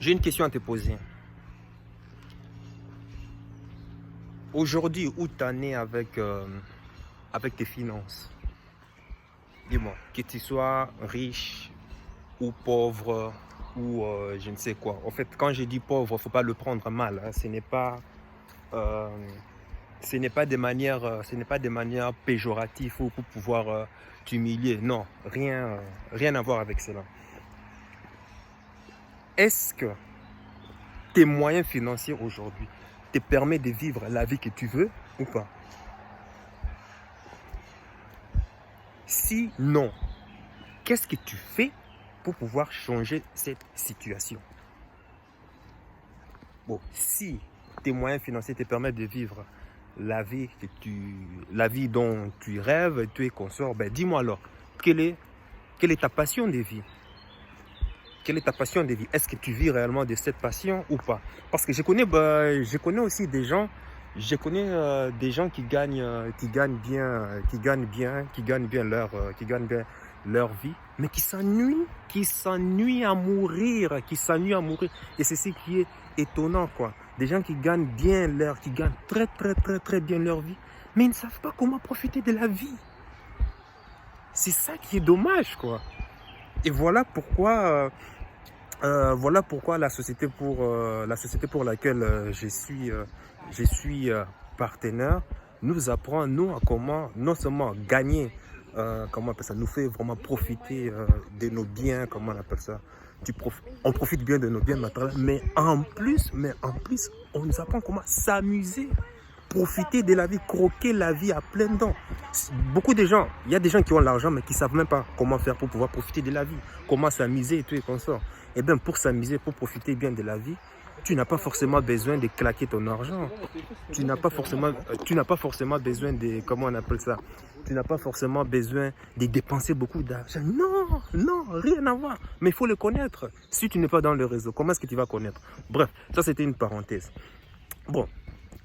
J'ai une question à te poser. Aujourd'hui, où tu en es avec tes finances? Dis-moi, que tu sois riche ou pauvre ou je ne sais quoi. En fait, quand je dis pauvre, il ne faut pas le prendre mal, hein. Euh, ce n'est pas de manière péjorative ou pour pouvoir t'humilier. Non, rien à voir avec cela. Est-ce que tes moyens financiers aujourd'hui te permettent de vivre la vie que tu veux ou pas? Si non, qu'est-ce que tu fais pour pouvoir changer cette situation? Bon, si tes moyens financiers te permettent de vivre la vie dont tu rêves, tu es consort, ben dis-moi alors, quelle est ta passion de vie? Quelle est ta passion de vie? Est-ce que tu vis réellement de cette passion ou pas? Parce que je connais aussi des gens, des gens qui gagnent bien leur vie, mais qui s'ennuient à mourir. Et c'est ce qui est étonnant, quoi. Des gens qui gagnent qui gagnent très bien leur vie, mais ils ne savent pas comment profiter de la vie. C'est ça qui est dommage, quoi. Et voilà pourquoi la société pour laquelle je suis partenaire nous apprend nous à comment non seulement gagner, comment on appelle ça, nous fait vraiment profiter de nos biens, comment on appelle ça. On profite bien de nos biens matériels, mais en plus, on nous apprend comment s'amuser, profiter de la vie, croquer la vie à pleines dents. Il y a des gens qui ont l'argent, mais qui ne savent même pas comment faire pour pouvoir profiter de la vie, comment s'amuser et tout et consort. Eh bien, pour s'amuser, pour profiter bien de la vie, tu n'as pas forcément besoin de claquer ton argent. Tu n'as pas forcément besoin de, comment on appelle ça, tu n'as pas forcément besoin de dépenser beaucoup d'argent. Non, rien à voir. Mais il faut le connaître. Si tu n'es pas dans le réseau, comment est-ce que tu vas connaître? Bref, ça c'était une parenthèse. Bon,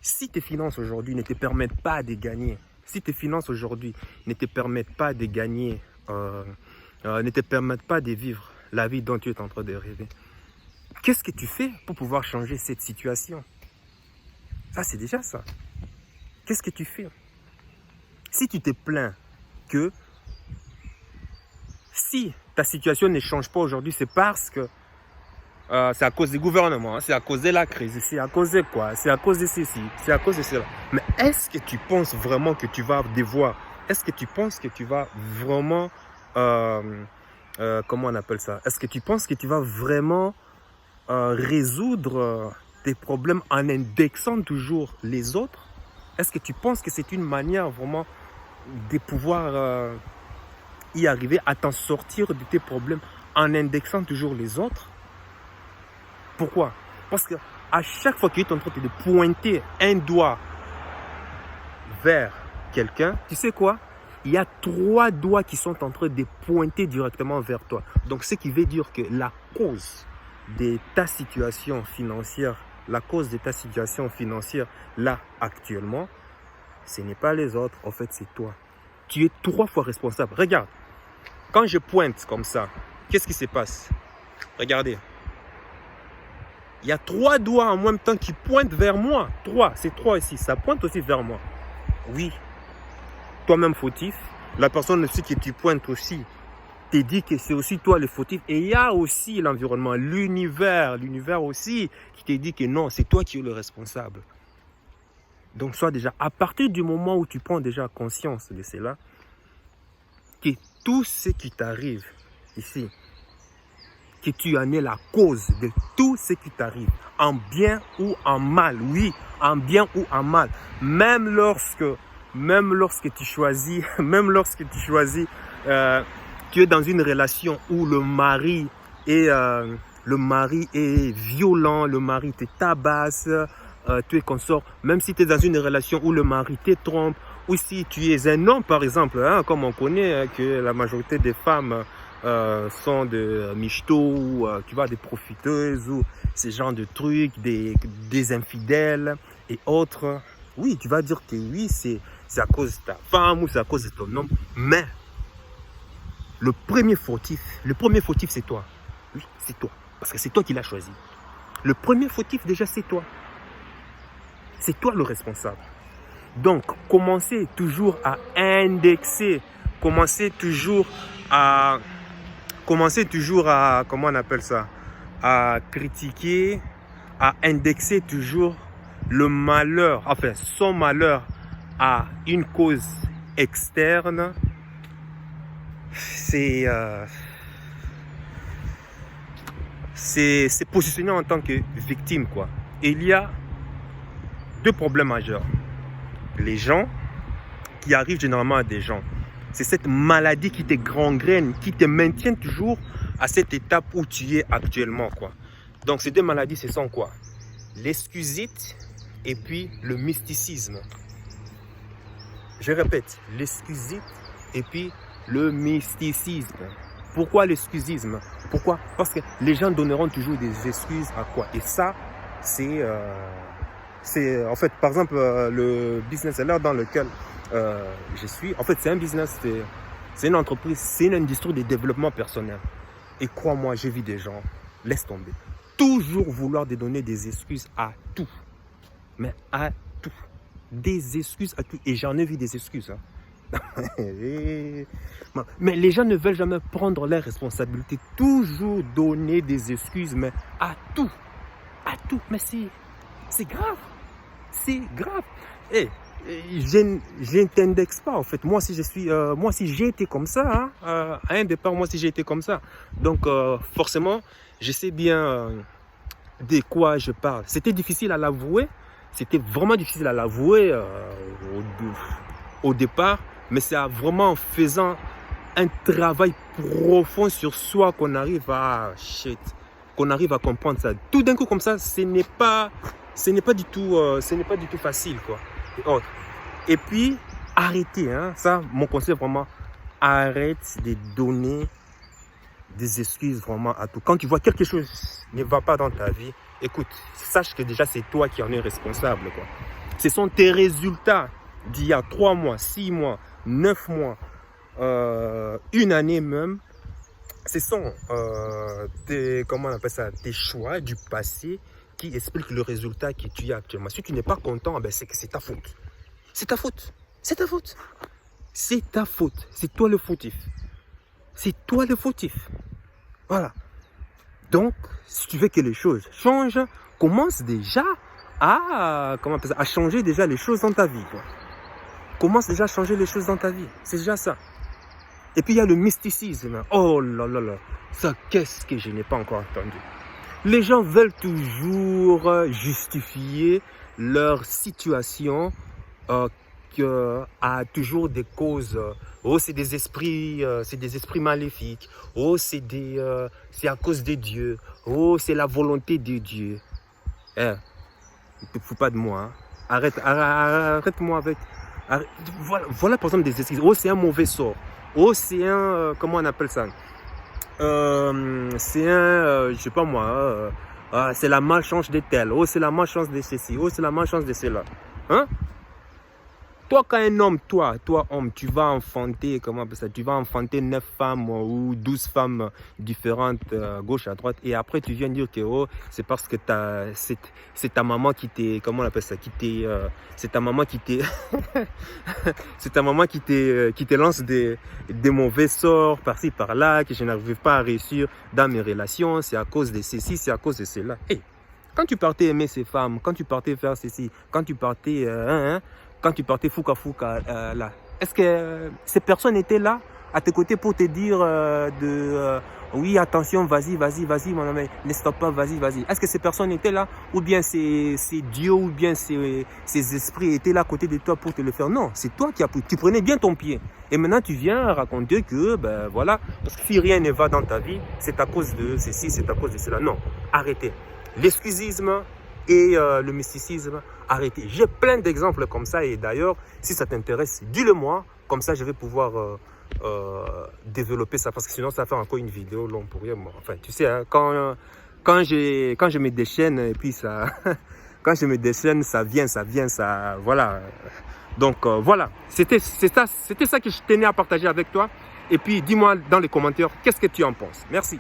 si tes finances aujourd'hui ne te permettent pas de gagner, ne te permettent pas de gagner, ne te permettent pas de vivre la vie dont tu es en train de rêver, qu'est-ce que tu fais pour pouvoir changer cette situation? Ça, c'est déjà ça. Qu'est-ce que tu fais? Si tu te plains que si ta situation ne change pas aujourd'hui, c'est parce que c'est à cause du gouvernement, c'est à cause de la crise, c'est à cause de quoi? C'est à cause de ceci, c'est à cause de cela. Mais est-ce que tu penses vraiment que tu vas devoir, est-ce que tu penses que tu vas vraiment, comment on appelle ça? Est-ce que tu penses que tu vas vraiment résoudre tes problèmes en indexant toujours les autres? Est-ce que tu penses que c'est une manière vraiment de pouvoir y arriver à t'en sortir de tes problèmes en indexant toujours les autres? Pourquoi? Parce que à chaque fois que tu es en train de pointer un doigt vers quelqu'un, tu sais quoi? Il y a 3 doigts qui sont en train de pointer directement vers toi. Donc, ce qui veut dire que la cause de ta situation financière, là actuellement, ce n'est pas les autres, en fait c'est toi. Tu es 3 fois responsable. Regarde, quand je pointe comme ça, qu'est-ce qui se passe? Regardez. Il y a 3 doigts en même temps qui pointent vers moi. 3, c'est 3 ici, ça pointe aussi vers moi. Oui, toi-même fautif, la personne aussi que tu pointes aussi te dit que c'est aussi toi le fautif. Et il y a aussi l'environnement, l'univers aussi qui te dit que non, c'est toi qui es le responsable. Donc, soit déjà, à partir du moment où tu prends déjà conscience de cela, que tout ce qui t'arrive ici, que tu en es la cause de tout ce qui t'arrive, en bien ou en mal, oui, en bien ou en mal, même lorsque tu choisis, tu es dans une relation où le mari est violent, le mari te tabasse, tu es consort, même si tu es dans une relation où le mari te trompe, ou si tu es un homme par exemple, hein, comme on connaît que la majorité des femmes sont de michto ou tu vois, des profiteuses ou ce genre de trucs, des infidèles et autres. Oui, tu vas dire que oui, c'est à cause de ta femme ou c'est à cause de ton homme, mais le premier fautif c'est toi. Oui, c'est toi, parce que c'est toi qui l'as choisi. Le premier fautif, déjà, c'est toi. C'est toi le responsable. Donc, commencez toujours à indexer. Commencez toujours à, comment on appelle ça, à critiquer, à indexer toujours le malheur, enfin son malheur à une cause externe. C'est positionner en tant que victime, quoi. Et il y a deux problèmes majeurs. Les gens qui arrivent généralement à des gens, c'est cette maladie qui te gangrène, qui te maintient toujours à cette étape où tu es actuellement, quoi. Donc ces deux maladies, ce sont quoi? L'excusite et puis le mysticisme. Je répète, l'excusite et puis le mysticisme. Pourquoi l'excusisme? Pourquoi? Parce que les gens donneront toujours des excuses à quoi? Et ça, c'est en fait, par exemple, le business seller dans lequel je suis, en fait, c'est un business, c'est une entreprise, c'est une industrie de développement personnel. Et crois-moi, j'ai vu des gens, laisse tomber, toujours vouloir donner des excuses à tout. Mais à tout. Des excuses à tout. Et j'en ai vu des excuses. Hein. Mais les gens ne veulent jamais prendre leurs responsabilités. Toujours donner des excuses, mais à tout. À tout. Mais c'est grave. C'est grave. Et je n'indexe pas en fait. Moi si j'ai été comme ça, hein, à un départ, moi si j'ai été comme ça. Donc forcément, je sais bien de quoi je parle. C'était difficile à l'avouer. C'était vraiment difficile à l'avouer au départ. Mais c'est vraiment en faisant un travail profond sur soi qu'on arrive à comprendre ça. Tout d'un coup comme ça, ce n'est pas du tout facile, quoi. Et puis arrêtez, hein, ça mon conseil vraiment, arrête de donner des excuses vraiment à tout. Quand tu vois quelque chose ne va pas dans ta vie, écoute, sache que déjà c'est toi qui en es responsable, quoi. Ce sont tes résultats d'il y a 3 mois, 6 mois, 9 mois, une année même. Ce sont comment on appelle ça, tes choix du passé qui expliquent le résultat que tu as actuellement. Si tu n'es pas content, ben c'est que c'est ta faute. C'est ta faute. C'est ta faute. C'est ta faute. C'est toi le fautif. C'est toi le fautif. Voilà. Donc, si tu veux que les choses changent, commence déjà à changer déjà les choses dans ta vie, quoi. Commence déjà à changer les choses dans ta vie. C'est déjà ça. Et puis il y a le mysticisme. Oh là là là. Ça, qu'est-ce que je n'ai pas encore entendu. Les gens veulent toujours justifier leur situation à toujours des causes. Oh, c'est des esprits maléfiques. Oh, c'est à cause de Dieu. Oh, c'est la volonté de Dieu. Ne te fous pas de moi. Hein. Arrête-moi avec. Voilà par exemple des excuses. Oh, c'est un mauvais sort. Oh, c'est un. Comment on appelle ça? C'est un. Je sais pas moi. C'est la malchance de tel. Oh, c'est la malchance de ceci. Oh, c'est la malchance de cela. Hein? Toi, quand un homme, toi homme, tu vas enfanter, comment on appelle ça? Tu vas enfanter 9 femmes ou 12 femmes différentes, gauche à droite, et après tu viens dire que oh, c'est parce que c'est ta maman qui t'est, comment on appelle ça, c'est ta maman qui t'est, c'est ta maman qui te lance des mauvais sorts par-ci par-là, que je n'arrive pas à réussir dans mes relations, c'est à cause de ceci, c'est à cause de cela. Hey, quand tu partais aimer ces femmes, quand tu partais faire ceci, quand tu partais quand tu partais fouka là, est-ce que ces personnes étaient là à tes côtés pour te dire oui, attention, vas-y, mon ami, ne stoppe pas, vas-y. Est-ce que ces personnes étaient là? Ou bien c'est Dieu, ou bien ces esprits étaient là à côté de toi pour te le faire? Non, c'est toi tu prenais bien ton pied. Et maintenant, tu viens raconter que, ben voilà, parce que si rien ne va dans ta vie, c'est à cause de ceci, c'est à cause de cela. Non, arrêtez. L'excusisme et le mysticisme, arrêtez. J'ai plein d'exemples comme ça, et d'ailleurs, si ça t'intéresse, dis-le moi, comme ça je vais pouvoir développer ça, parce que sinon ça va faire encore une vidéo longue pour rien. Enfin, tu sais, hein, quand je me déchaîne, et puis ça, quand je me déchaîne, ça vient, voilà. Donc voilà, c'était ça que je tenais à partager avec toi. Et puis dis-moi dans les commentaires, qu'est-ce que tu en penses? Merci.